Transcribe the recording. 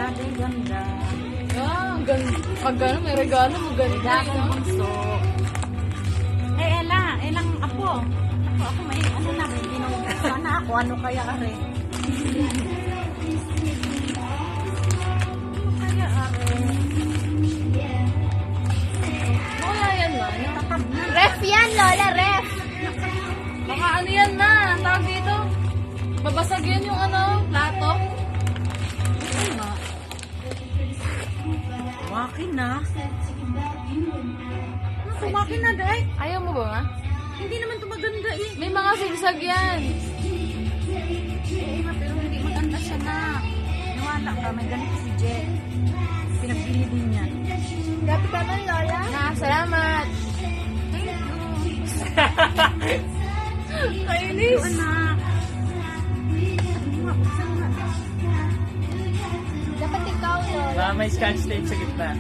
Grabe, ganda. Ah, pag gano'n, may regalo, maganda. Regalo bunso. Elang apo. Ako may, ano na, may binubuksan na ako. Ano kaya are? Ano kaya are? Wala yan na. Tatab na. Ref yan, Lola, ref. Baka ano yan na, tawag dito. Babasag yan yung ano, plato. Ay nga. Wakin na. Ano, kumakin na, day? Ayaw mo ba nga? Hindi naman ito maganda eh. May mga sigsag yan. Oo nga, pero hindi maganda siya na. Nawala ka, may ganito si Jet. Pinagbili din niya. Grabe ka man, Lola. Na, salamat. Kainis. Ito, anak. Ano nga, buksan nga. Dapat ikaw, Lola. May scotch tape sa gitna.